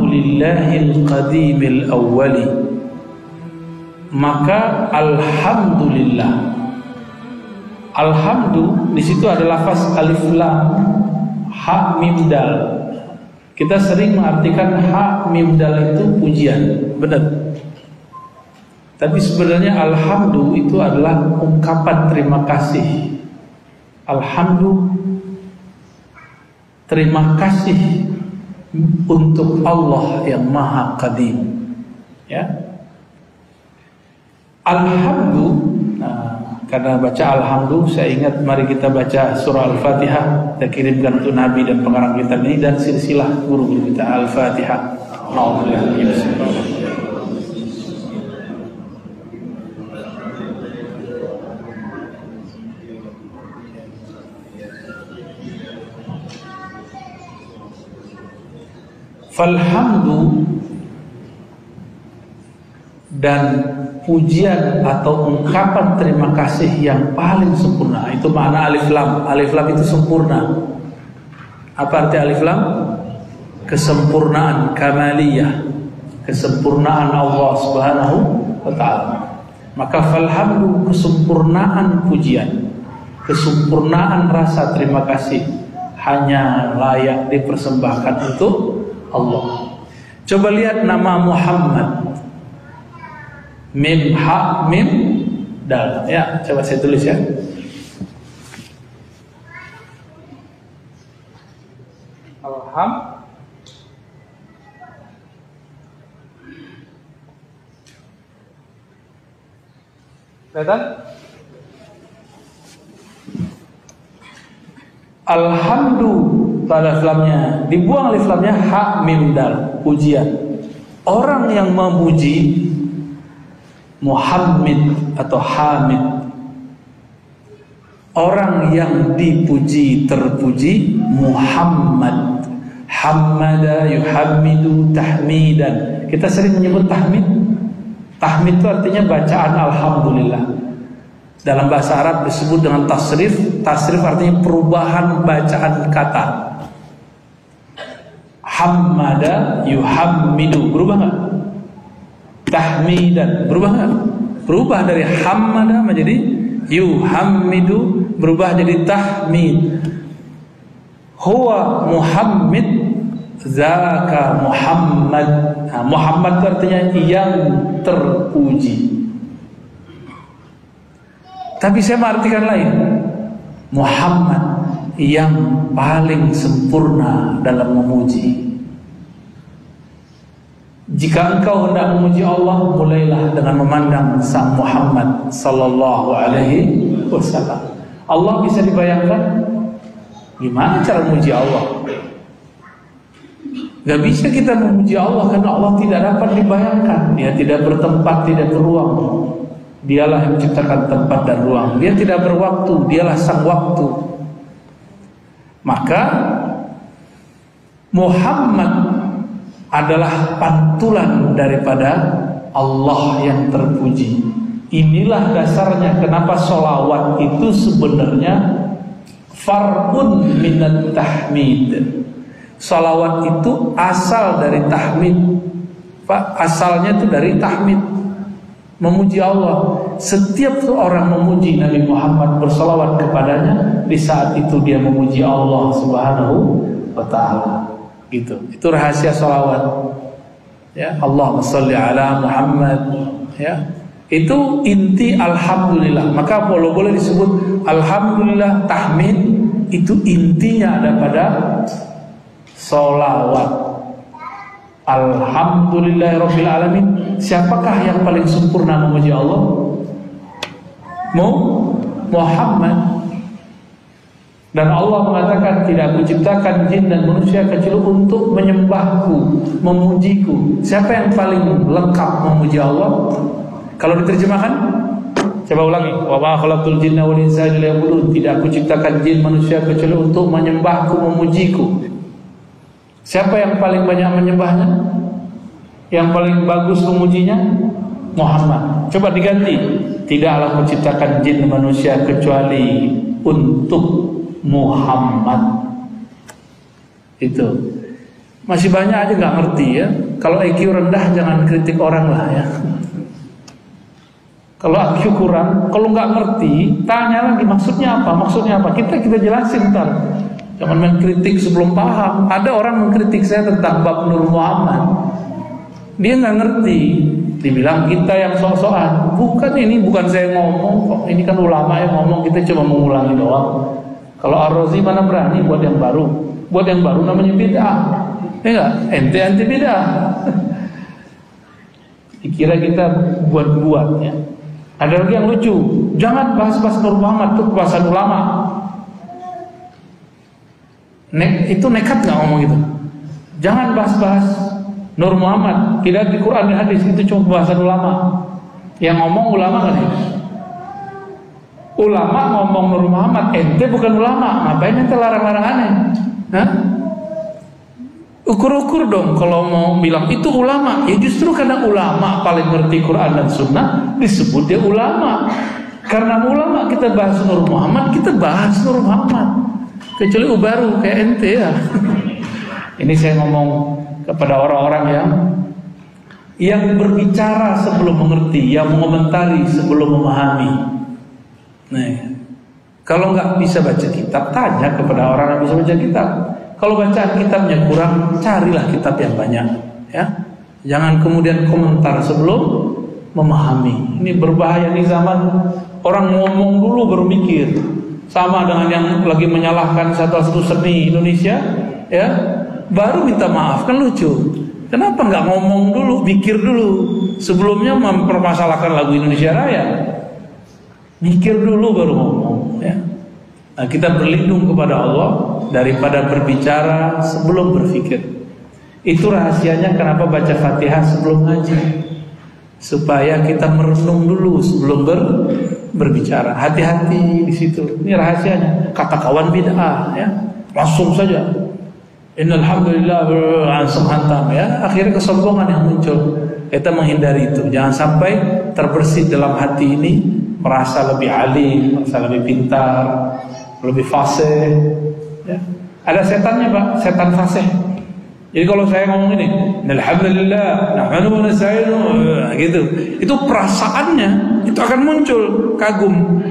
alhamdulillahil qadimil awwali, maka alhamdulillah. Alhamdu di situ ada lafaz alif lam ha mim dal. Kita sering mengartikan ha mim dal itu pujian, benar. Tapi sebenarnya alhamdu itu adalah ungkapan terima kasih. Alhamdu, terima kasih untuk Allah yang Maha Qadim. Ya. Alhamdu. Karena baca alhamdu, saya ingat mari kita baca surah Al-Fatihah. Kita kirimkan untuk Nabi dan pengarang kitab ini dan silsilah guru-guru kita. Al-Fatihah. Falhamdu, dan pujian atau ungkapan terima kasih yang paling sempurna. Itu makna alif lam. Alif lam itu sempurna. Apa arti alif lam? Kesempurnaan, kamaliyah, kesempurnaan Allah Subhanahu wa ta'ala. Maka falhamdu, kesempurnaan pujian, kesempurnaan rasa terima kasih hanya layak dipersembahkan untuk Allah. Coba lihat nama Muhammad, mim ha mim dal. Ya, coba saya tulis ya. Alham kelihatan? Alhamdu, pada alif lamnya dibuang, alif lamnya ha mim dal, pujian. Orang yang memuji Muhammad atau Hamid, orang yang dipuji terpuji Muhammad. Hamada yuhammidu tahmidan. Kita sering menyebut tahmid. Tahmid itu artinya bacaan alhamdulillah. Dalam bahasa Arab disebut dengan tasrif. Tasrif artinya perubahan bacaan kata. Hamada yuhammidu, berubah nggak? Tahmidan, berubah nggak? Berubah dari hamada menjadi yuhammidu, berubah jadi tahmid. Huwa Muhammad, zaka Muhammad. Nah, Muhammad itu artinya yang terpuji. Tapi saya mengartikan lain. Muhammad yang paling sempurna dalam memuji. Jika engkau hendak memuji Allah, mulailah dengan memandang Sang Muhammad sallallahu alaihi wasallam. Allah bisa dibayangkan? Gimana cara memuji Allah? Gak bisa kita memuji Allah karena Allah tidak dapat dibayangkan. Dia tidak bertempat, tidak beruang. Dialah yang menciptakan tempat dan ruang. Dia tidak berwaktu, dialah sang waktu. Maka Muhammad adalah pantulan daripada Allah yang terpuji. Inilah dasarnya kenapa sholawat itu sebenarnya far'un minat tahmid. Sholawat itu asal dari tahmid. Pak, asalnya itu dari tahmid, memuji Allah. Setiap orang memuji Nabi Muhammad, bersolawat kepadanya, di saat itu dia memuji Allah Subhanahu wa ta'ala. Gitu. Itu rahasia sholawat. Ya, Allahumma sholli ala Muhammad. Ya, itu inti alhamdulillah. Maka kalau boleh disebut alhamdulillah tahmid, itu intinya ada pada sholawat. Alhamdulillahirabbil alamin. Siapakah yang paling sempurna memuji Allah? Muhammad. Dan Allah mengatakan, tidak aku ciptakan jin dan manusia kecuali untuk menyembahku, memujiku. Siapa yang paling lengkap memuji Allah? Kalau diterjemahkan, coba ulangi. Wa ma khalaqtul jinna wal insa illa liya'budun. Tidak aku ciptakan jin manusia kecuali untuk menyembahku, memujiku. Siapa yang paling banyak menyembahnya? Yang paling bagus memujinya? Muhammad. Coba diganti. Tidaklah menciptakan jin manusia kecuali untuk Muhammad. Itu. Masih banyak aja nggak ngerti ya. Kalau IQ rendah jangan kritik orang lah ya. Kalau IQ kurang, kalau nggak ngerti, tanya lagi maksudnya apa, maksudnya apa. Kita jelasin ntar. Jangan mengkritik sebelum paham. Ada orang mengkritik saya tentang bab Nur Muhammad. Dia nggak ngerti. Dibilang kita yang sok-sokan. Bukan saya ngomong kok. Ini kan ulama yang ngomong, kita cuma mengulangi doang. Kalau Ar-Razi mana berani buat yang baru. Buat yang baru namanya bid'ah. Ya enggak? Ente bid'ah. Dikira kita buat-buat ya. Ada lagi yang lucu. Jangan bahas-bahas Nur Muhammad, itu bahasan ulama. Itu nekat nggak ngomong gitu? Jangan bahas-bahas Nur Muhammad, tidak di Quran dan hadis, itu cuma bahasan ulama. Yang ngomong ulama kan ya? Ulama ngomong Nur Muhammad, ente bukan ulama, ngapain ente larang-larang aneh? Hah? Ukur-ukur dong kalau mau bilang itu ulama. Ya justru karena ulama paling ngerti Quran dan Sunnah disebut dia ulama. Karena ulama kita bahas Nur Muhammad, kita bahas Nur Muhammad. Kecuali baru kayak ente ya. Ini saya ngomong kepada orang-orang yang berbicara sebelum mengerti, yang mengomentari sebelum memahami. Nah, kalau nggak bisa baca kitab, tanya kepada orang yang bisa baca kitab. Kalau bacaan kitabnya kurang, carilah kitab yang banyak. Ya, jangan kemudian komentar sebelum memahami. Ini berbahaya nih zaman orang ngomong dulu baru mikir. Sama dengan yang lagi menyalahkan satu seni Indonesia, ya, baru minta maaf, kan lucu. Kenapa nggak ngomong dulu, pikir dulu sebelumnya mempermasalahkan lagu Indonesia Raya? Mikir dulu baru ngomong. Ya. Nah, kita berlindung kepada Allah daripada berbicara sebelum berpikir. Itu rahasianya kenapa baca Fatihah sebelum ngaji, supaya kita merenung dulu sebelum berbicara. Hati-hati di situ. Ini rahasianya. Kata kawan bid'ah, ya, langsung saja. Innalhamdulillah langsung hantam ya. Akhirnya kesombongan yang muncul. Kita menghindari itu. Jangan sampai terbersit dalam hati ini merasa lebih alim, merasa lebih pintar, lebih fasih. Ya. Ada setannya Pak, setan fasih. Jadi kalau saya ngomong ini, alhamdulillah, nahmadu wa nasta'inu, gitu. Itu perasaannya itu akan muncul kagum.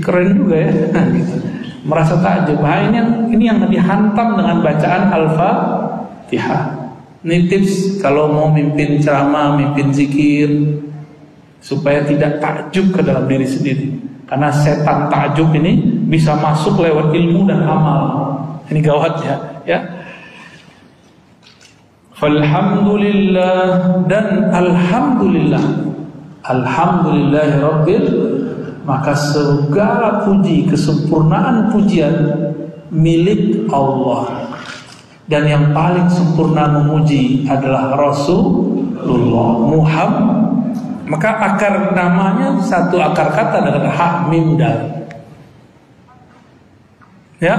Keren juga ya. Gitu. Merasa takjub. Nah, ini yang dihantam dengan bacaan Al-Fatihah. Ini tips kalau mau mimpin ceramah, mimpin zikir, supaya tidak takjub ke dalam diri sendiri. Karena setan takjub ini bisa masuk lewat ilmu dan amal. Ini gawat ya. Alhamdulillah dan alhamdulillah. Alhamdulillahirabbil, maka segala puji, kesempurnaan pujian milik Allah. Dan yang paling sempurna memuji adalah Rasulullah Muhammad. Maka akar namanya satu akar kata dengan ha mim dal. Ya.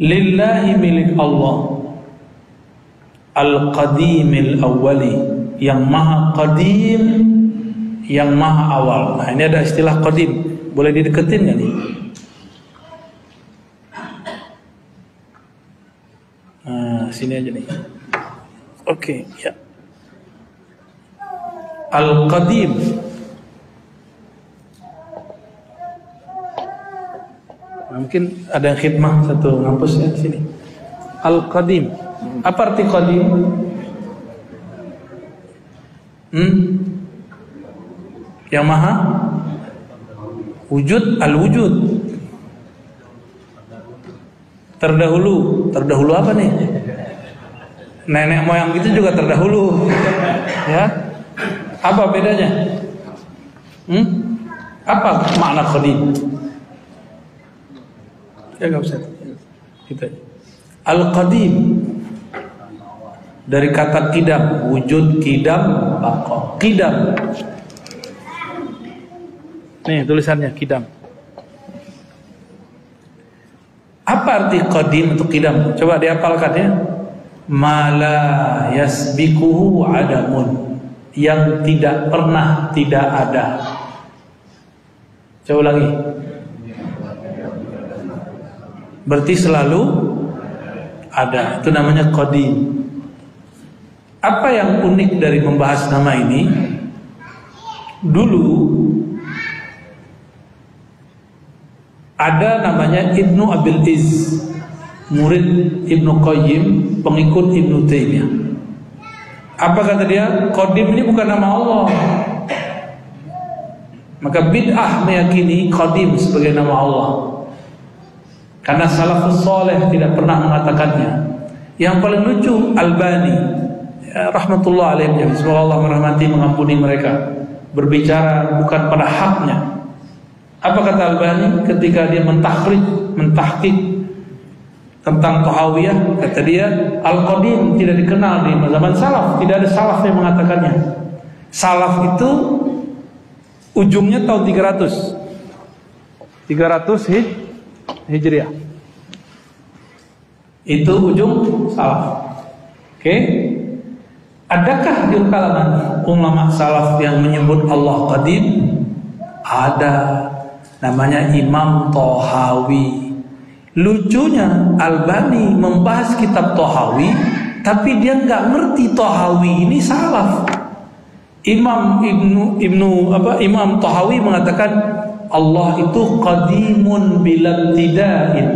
Lillahi milik Allah Al-Qadimil Awwali, yang maha qadim, yang maha awal. Nah, ini ada istilah qadim. Boleh dideketin gak nih? Nah, sini aja nih. Oke, ya. Al-Qadim. Mungkin ada yang khidmah satu ngampus ya sini. Al-Qadim. Apa arti qadim? Yang maha wujud, al-wujud. Terdahulu apa nih? Nenek moyang itu juga terdahulu. Ya. Apa bedanya? Apa makna qadim? Ya enggak usah. Kita Al-Qadim dari kata qidam, wujud, qidam, baqa. Qidam. Nih tulisannya qidam. Apa arti qadim atau qidam? Coba dihafalkan ya. Mala yasbikuhu adamun, yang tidak pernah tidak ada. Coba lagi. berarti selalu ada. Itu namanya qadim. Apa yang unik dari membahas nama ini? Dulu ada namanya Ibnu Abil Izz, murid Ibnu Qayyim, pengikut Ibnu Taimiyah. Apa kata dia? Qadim ini bukan nama Allah. Maka bid'ah meyakini Qadim sebagai nama Allah, karena salafus saleh tidak pernah mengatakannya. Yang paling lucu Albani, ya, rahmatullah alaihim, semoga Allah merahmati mengampuni mereka, berbicara bukan pada haknya. Apa kata Albani ketika dia mentahqiq tentang Tahawiyah? Kata dia, Al-Qadim tidak dikenal di zaman salaf, tidak ada salaf yang mengatakannya. Salaf itu ujungnya tahun 300 Hijriah. Itu ujung salaf. Oke? Adakah di kalangan ulama salaf yang menyebut Allah Qadim? Ada. Namanya Imam Tahawi. Lucunya Albani membahas kitab Tahawi, tapi dia nggak ngerti Tahawi ini salaf. Imam Tahawi mengatakan Allah itu qadimun bila ibtida'in.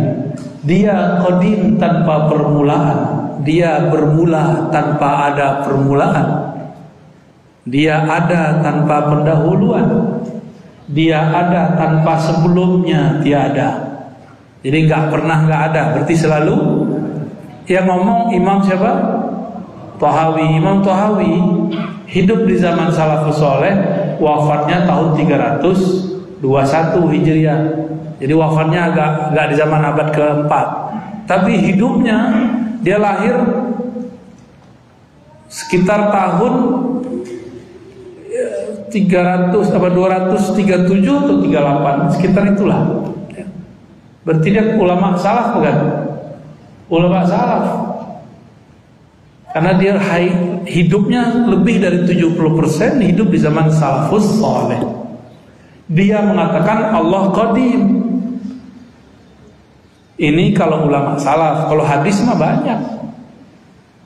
Dia qadim tanpa permulaan. Dia bermula tanpa ada permulaan. Dia ada tanpa pendahuluan. Dia ada tanpa sebelumnya tiada. Jadi nggak ada, berarti selalu. Yang ngomong Imam siapa? Tahawi. Imam Tahawi hidup di zaman salafus saleh, wafatnya tahun 321 Hijriah. Jadi wafatnya agak di zaman abad keempat. Tapi hidupnya dia lahir sekitar tahun 237 atau 38, sekitar itulah. Berarti dia ulama salaf bukan? Ulama salaf. Karena dia hidupnya lebih dari 70% hidup di zaman salafus saleh. Dia mengatakan Allah Qadim. Ini kalau ulama salaf. Kalau hadis mah banyak.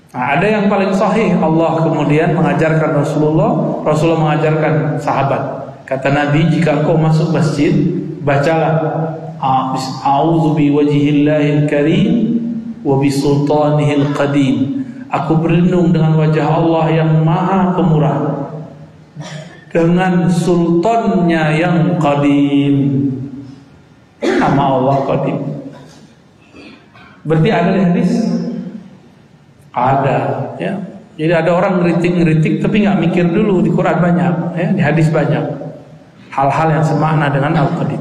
Nah, ada yang paling sahih, Allah kemudian mengajarkan Rasulullah mengajarkan sahabat. Kata Nabi, jika engkau masuk masjid, bacalah A'udzu biwajhillahil karim wa bisultanihil qadim. Aku berlindung dengan wajah Allah yang maha pemurah, dengan sultannya yang qadim. Nama Allah Qadim. Berarti ada di hadis? Ada, ya. Jadi ada orang ngeritik tapi nggak mikir dulu. Di Quran banyak, ya. Di hadis banyak hal-hal yang semakna dengan Al-Qadim.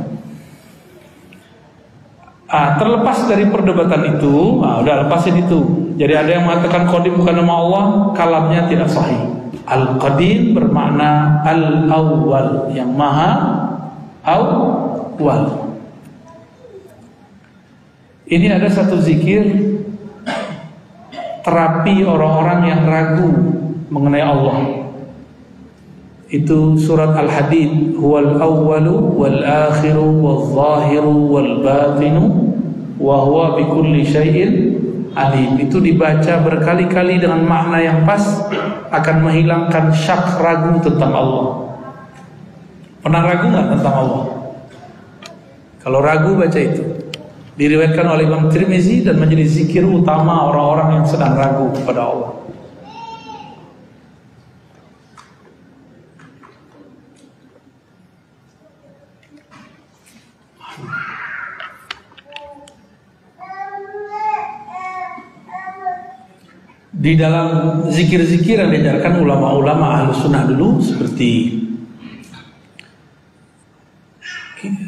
Terlepas dari perdebatan itu, udah lepasin itu. Jadi ada yang mengatakan Qadim bukan nama Allah, kalamnya tidak sahih. Al-Qadim bermakna Al-Awwal, yang maha awal. Ini ada satu zikir terapi orang-orang yang ragu mengenai Allah. Itu surat Al-Hadid, huwal awwalu wal akhiru wal zahiru wal batinu wa huwa bikulli syai'in alim. Itu dibaca berkali-kali dengan makna yang pas, akan menghilangkan syak, ragu tentang Allah. Pernah ragu nggak tentang Allah? Kalau ragu baca itu. Diriwayatkan oleh Imam Tirmizi dan menjadi zikir utama orang-orang yang sedang ragu kepada Allah. Di dalam zikir-zikir yang diajarkan ulama-ulama Ahlus Sunnah dulu, seperti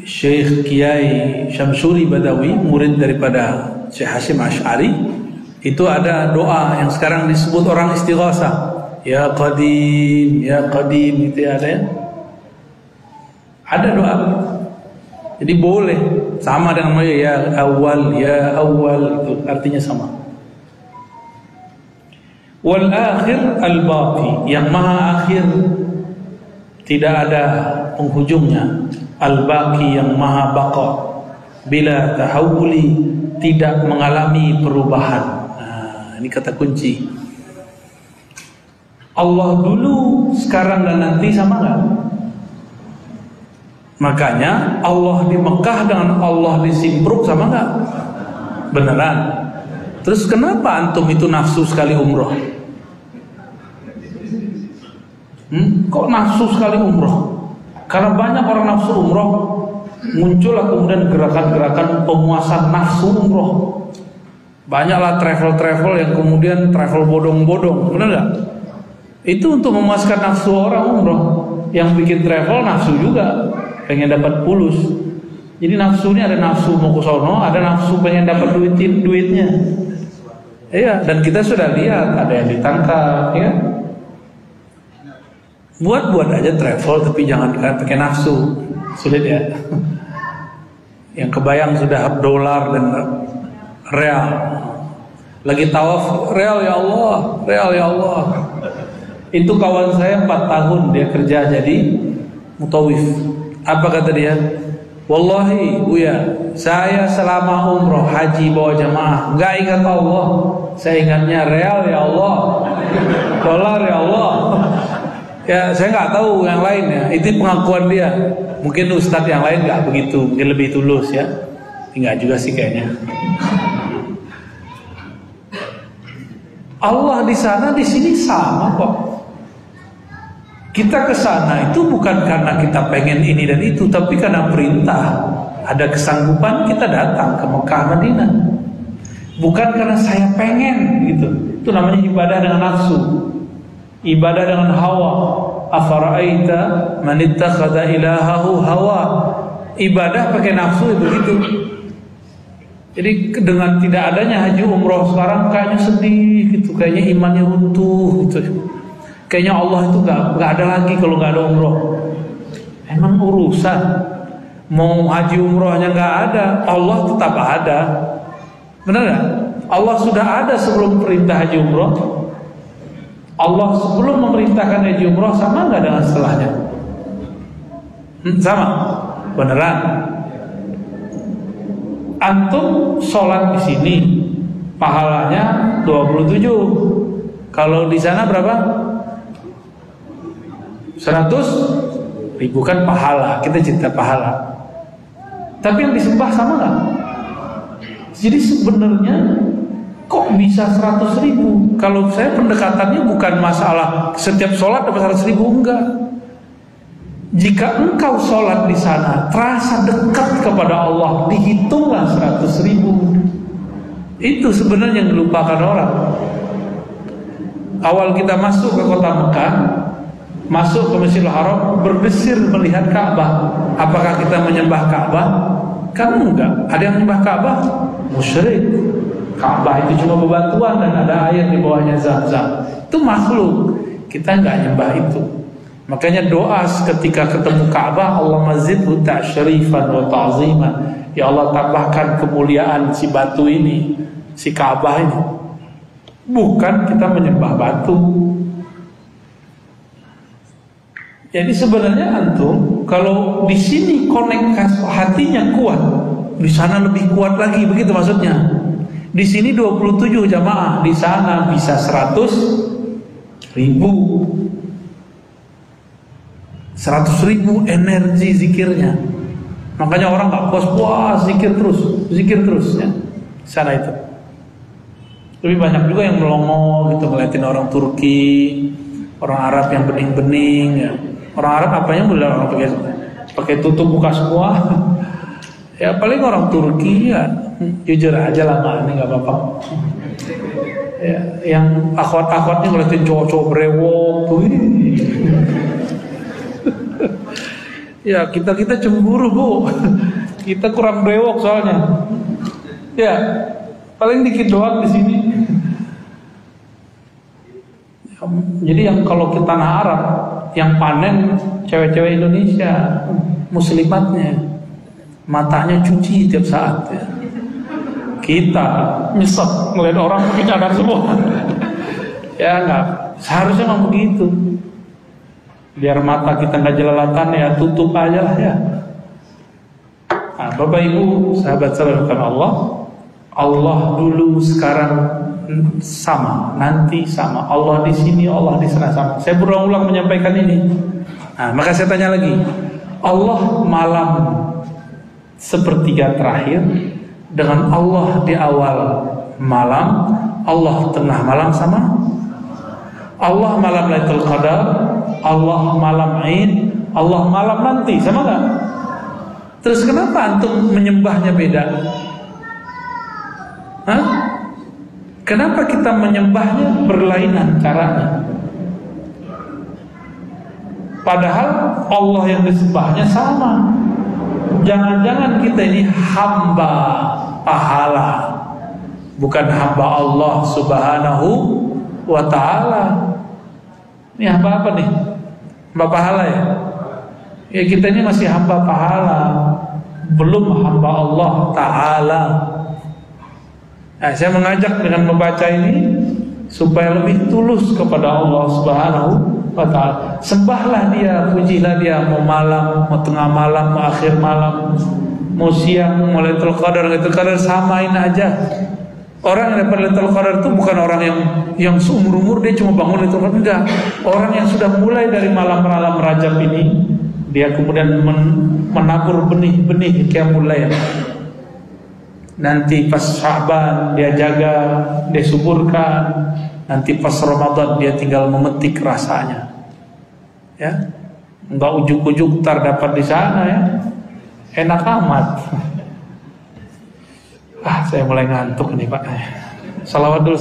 Syekh Kiai Syamsuri Badawi, murid daripada Syekh Hashim Asy'ari, itu ada doa yang sekarang disebut orang istighosah, ya Qadim, ya Qadim, gitu ya, ada ya. Ada doa. Jadi boleh, sama dengan ya awal, itu artinya sama. Wal akhir al baqi, yang maha akhir, tidak ada penghujungnya. Al baqi, yang maha baqa, bila tahawuli, tidak mengalami perubahan. Nah, ini kata kunci. Allah dulu, sekarang dan nanti sama nggak? Makanya Allah di Mekah dengan Allah di Simpruk sama nggak? Beneran. Terus kenapa antum itu nafsu sekali umroh? Kok nafsu sekali umroh? Karena banyak orang nafsu umroh, muncullah kemudian gerakan-gerakan penguasaan nafsu umroh. Banyaklah travel-travel yang kemudian travel bodong-bodong, benar nggak? Itu untuk memuaskan nafsu orang umroh. Yang bikin travel nafsu juga, pengen dapat pulus. Jadi nafsunya ada nafsu mau ke sono, ada nafsu pengen dapat duitnya. Iya, dan kita sudah lihat ada yang ditangkap, ya. Buat aja travel, tapi jangan pakai nafsu, sulit ya. Yang kebayang sudah dolar dan real. Lagi tawaf, real ya Allah, real ya Allah. Itu kawan saya 4 tahun dia kerja jadi mutawif. Apa kata dia? Wallahi Buya, saya selama umroh haji bawa jamaah nggak ingat Allah, saya ingatnya real ya Allah, dolar ya Allah. Ya saya nggak tahu yang lain ya, itu pengakuan dia. Mungkin ustadz yang lain nggak begitu, mungkin lebih tulus ya. Enggak juga sih kayaknya. Allah di sana di sini sama kok. Kita ke sana itu bukan karena kita pengen ini dan itu, tapi karena perintah. Ada kesanggupan kita datang ke Mekah Madinah. Bukan karena saya pengen gitu. Itu namanya ibadah dengan nafsu. Ibadah dengan hawa. Afara'aita man ittakhadha ilahahu hawa. Ibadah pakai nafsu itu begitu. Jadi dengan tidak adanya haji umroh sekarang kayaknya sedih gitu, kayaknya imannya runtuh gitu. Kayaknya Allah itu nggak ada lagi kalau nggak ada umroh. Emang urusan mau haji umrohnya nggak ada, Allah tetap ada. Benar nggak? Allah sudah ada sebelum perintah haji umroh. Allah sebelum memerintahkan haji umroh sama nggak dengan setelahnya? Sama, beneran. Antum sholat di sini pahalanya 27. Kalau di sana berapa? 100.000 kan pahala. Kita cerita pahala. Tapi yang disembah sama nggak? Jadi sebenarnya kok bisa 100.000? Kalau saya pendekatannya bukan masalah setiap sholat dapat 100.000, enggak. Jika engkau sholat di sana terasa dekat kepada Allah, dihitunglah 100.000. Itu sebenarnya yang dilupakan orang. Awal kita masuk ke kota Mekah, masuk ke Masjidil Haram, berdesir melihat Ka'bah. Apakah kita menyembah Ka'bah? Kan enggak. Ada yang menyembah Ka'bah? Musyrik. Ka'bah itu cuma bebatuan dan ada air di bawahnya Zam-Zam. Itu makhluk. Kita enggak nyembah itu. Makanya doa ketika ketemu Ka'bah, Allahumma zidhu ta'syarifan wa ta'ziman. Ya Allah, tambahkan kemuliaan si batu ini, si Ka'bah ini. Bukan kita menyembah batu. Jadi sebenarnya antum kalau di sini connect hatinya kuat, di sana lebih kuat lagi, begitu maksudnya. Di sini 27 jamaah, di sana bisa 100.000. 100.000 energi zikirnya. Makanya orang nggak puas-puas, zikir terus ya. Sana itu. Lebih banyak juga yang melongo gitu, ngeliatin orang Turki, orang Arab yang bening-bening ya. Orang Arab apanya boleh orang pakai tutup muka semua. Ya paling orang Turki ya jujur aja lah, ini nggak apa-apa. Ya, yang akhwat-akhwatnya ngeliatin cowok-cowok brewok tuh ini. Ya kita cemburu Bu. Kita kurang brewok soalnya. Ya paling dikit doang di sini. Jadi yang kalau ke tanah Arab yang panen cewek-cewek Indonesia, muslimatnya, matanya cuci tiap saat ya. Kita nyesek ngeliat orang pakai cadar semua. Ya enggak, seharusnya memang begitu. Biar mata kita nggak jelalatan ya, tutup aja lah ya. Nah, Bapak Ibu, sahabat-sahabat Allah, Allah dulu, sekarang sama, nanti sama. Allah di sini, Allah di sana sama. Saya berulang-ulang menyampaikan ini. Nah, maka saya tanya lagi. Allah malam sepertiga terakhir dengan Allah di awal malam, Allah tengah malam sama. Allah malam Lailatul Qadar, Allah malam Id, Allah malam nanti, sama gak? Terus kenapa antum menyembahnya beda? Hah? Kenapa kita menyembahnya berlainan caranya? Padahal Allah yang disembahnya sama. Jangan-jangan kita ini hamba pahala, bukan hamba Allah subhanahu wa ta'ala. Ini hamba apa nih? Hamba pahala ya? Ya kita ini masih hamba pahala, belum hamba Allah ta'ala. Nah, saya mengajak dengan membaca ini supaya lebih tulus kepada Allah subhanahu wa ta'ala. Sembahlah dia, pujilah dia, mau malam, mau tengah malam, mau akhir malam, mau siang, mau Lailatul Qadar. Lailatul Qadar samain aja. Orang yang dapat Lailatul Qadar itu bukan orang yang seumur-umur dia cuma bangun Lailatul Qadar, enggak. Orang yang sudah mulai dari malam-malam Rajab ini, dia kemudian menabur benih-benih Qiyamul Lail. Nanti pas Sya'ban dia jaga, dia suburkan. Nanti pas Ramadan dia tinggal memetik rasanya. Ya, enggak ujuk-ujuk tar dapat di sana ya. Enak amat. Saya mulai ngantuk nih Pak. Salawat dulu.